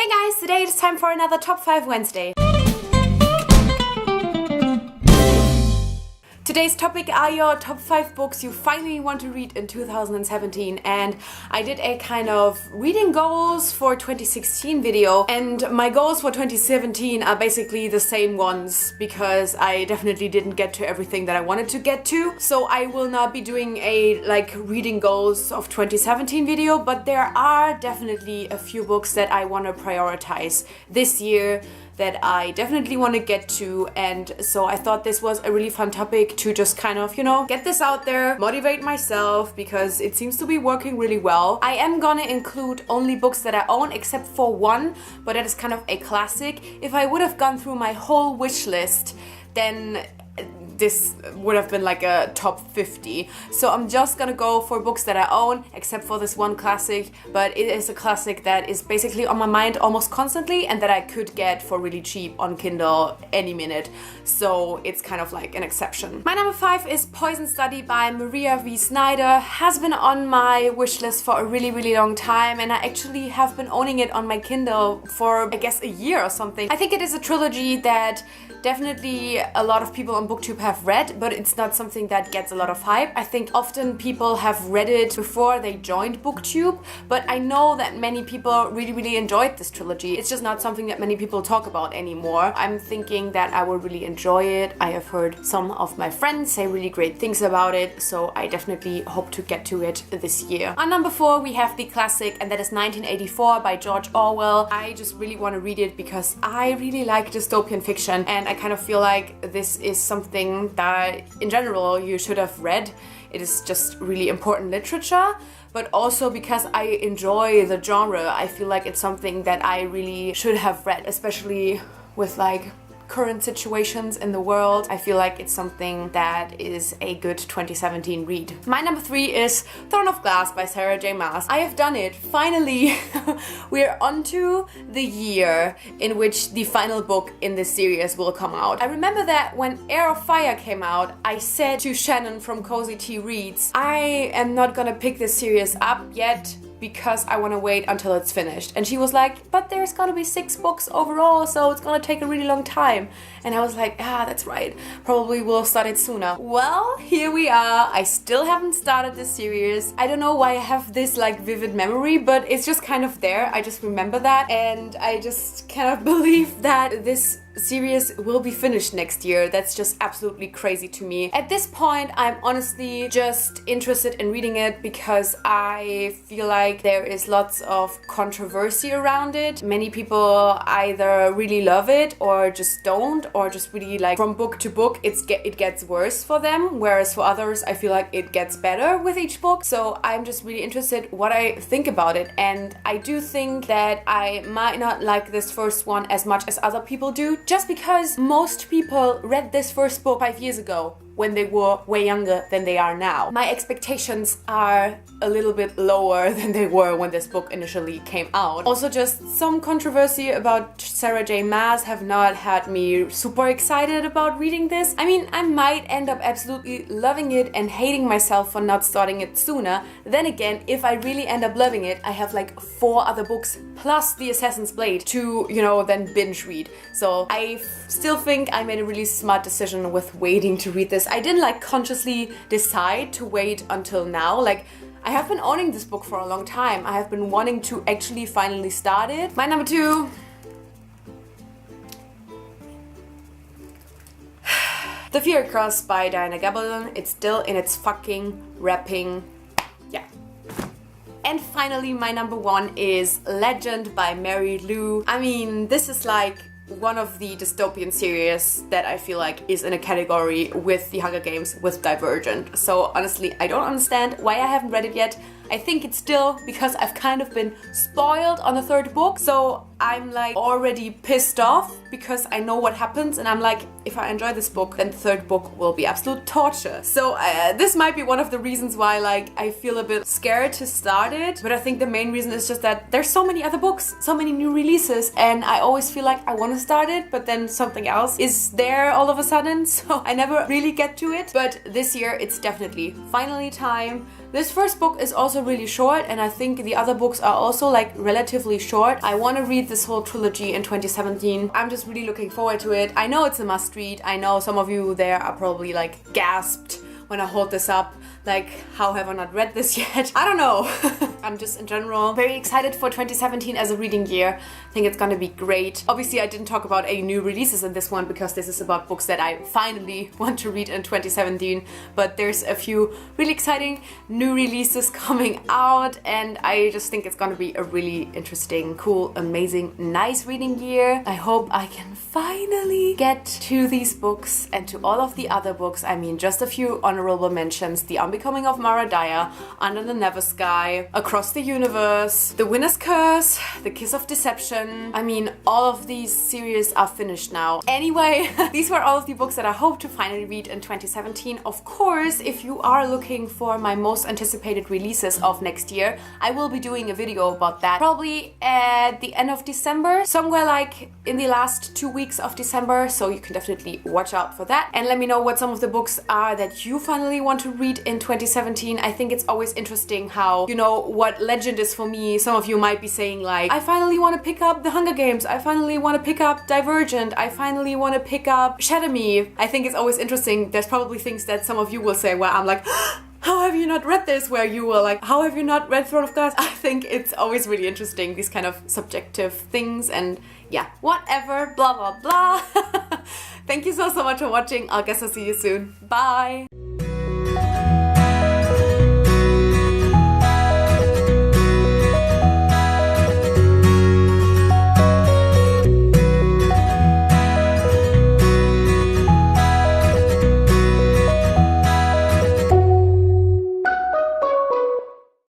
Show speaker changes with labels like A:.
A: Hey guys, today it's time for another Top 5 Wednesday. Today's topic are your top 5 books you finally want to read in 2017, and I did a kind of reading goals for 2016 video, and my goals for 2017 are basically the same ones because I definitely didn't get to everything that I wanted to get to. So I will not be doing a reading goals of 2017 video, but there are definitely a few books that I want to prioritize this year that I definitely want to get to, and so I thought this was a really fun topic to just kind of, get this out there, motivate myself, because it seems to be working really well. I am gonna include only books that I own, except for one, but that is kind of a classic. If I would have gone through my whole wish list, then this would have been like a top 50. So I'm just gonna go for books that I own, except for this one classic, but it is a classic that is basically on my mind almost constantly and that I could get for really cheap on Kindle any minute. So it's kind of like an exception. My number 5 is Poison Study by Maria V. Snyder. Has been on my wish list for a really long time, and I actually have been owning it on my Kindle for I guess a year or something. I think it is a trilogy that definitely a lot of people on BookTube have read, but it's not something that gets a lot of hype. I think often people have read it before they joined BookTube, but I know that many people really enjoyed this trilogy. It's just not something that many people talk about anymore. I'm thinking that I will really enjoy it. I have heard some of my friends say really great things about it, so I definitely hope to get to it this year. On number 4 we have the classic, and that is 1984 by George Orwell. I just really want to read it because I really like dystopian fiction, and I kind of feel like this is something that in general you should have read. It is just really important literature, but also because I enjoy the genre, I feel like it's something that I really should have read, especially with current situations in the world. I feel like it's something that is a good 2017 read. My number 3 is Throne of Glass by Sarah J. Maas. I have done it, finally. We're onto the year in which the final book in this series will come out. I remember that when Heir of Fire came out, I said to Shannon from Cozy Tea Reads, I am not gonna pick this series up yet because I want to wait until it's finished. And she was like, but there's gonna be 6 books overall, so it's gonna take a really long time. And I was like, that's right, probably will start it sooner. Well, here we are. I still haven't started this series. I don't know why I have this vivid memory, but it's just kind of there. I just remember that, and I just cannot believe that this series will be finished next year. That's just absolutely crazy to me. At this point, I'm honestly just interested in reading it because I feel like there is lots of controversy around it. Many people either really love it or just don't, or just really from book to book it gets worse for them, whereas for others I feel like it gets better with each book. So I'm just really interested what I think about it, and I do think that I might not like this first one as much as other people do, just because most people read this first book 5 years ago when they were way younger than they are now. My expectations are a little bit lower than they were when this book initially came out. Also, just some controversy about Sarah J. Maas have not had me super excited about reading this. I mean, I might end up absolutely loving it and hating myself for not starting it sooner. Then again, if I really end up loving it, I have 4 other books plus the Assassin's Blade to, then binge read. So I still think I made a really smart decision with waiting to read this. I didn't consciously decide to wait until now. I have been owning this book for a long time. I have been wanting to actually finally start it. My number 2. The Fury Cross by Diana Gabaldon. It's still in its fucking wrapping. Yeah. And finally, my number 1 is Legend by Mary Lou. I mean, this is one of the dystopian series that I feel like is in a category with The Hunger Games, with Divergent. So honestly, I don't understand why I haven't read it yet. I think it's still because I've kind of been spoiled on the 3rd book, so I'm already pissed off because I know what happens, and I'm if I enjoy this book, then the 3rd book will be absolute torture. So this might be one of the reasons why I feel a bit scared to start it, but I think the main reason is just that there's so many other books, so many new releases, and I always feel like I want to start it, but then something else is there all of a sudden, so I never really get to it. But this year it's definitely finally time This first book is also really short, and I think the other books are also like relatively short. I want to read this whole trilogy in 2017. I'm just really looking forward to it. I know it's a must read. I know some of you there are probably like gasped when I hold this up. Like, how have I not read this yet? I don't know. I'm just in general very excited for 2017 as a reading year. I think it's gonna be great. Obviously, I didn't talk about any new releases in this one because this is about books that I finally want to read in 2017. But there's a few really exciting new releases coming out, and I just think it's gonna be a really interesting, cool, amazing, nice reading year. I hope I can finally get to these books and to all of the other books. I mean, just a few honorable mentions. The Unbecoming of Mara Dyer, Under the Never Sky, Across the Universe, The Winner's Curse, The Kiss of Deception. I mean, all of these series are finished now. Anyway, these were all of the books that I hope to finally read in 2017. Of course, if you are looking for my most anticipated releases of next year, I will be doing a video about that probably at the end of December, somewhere like in the last 2 weeks of December, so you can definitely watch out for that. And let me know what some of the books are that you finally want to read in 2017. I think it's always interesting how, you know, what legend is for me. Some of you might be saying like, I finally want to pick up The Hunger Games, I finally want to pick up Divergent, I finally want to pick up Shatter Me. I think it's always interesting. There's probably things that some of you will say where I'm like, how have you not read this? Where you were like, how have you not read Throne of Glass? I think it's always really interesting, these kind of subjective things, and yeah, whatever, blah blah blah. Thank you so much for watching. I guess I'll see you soon. Bye!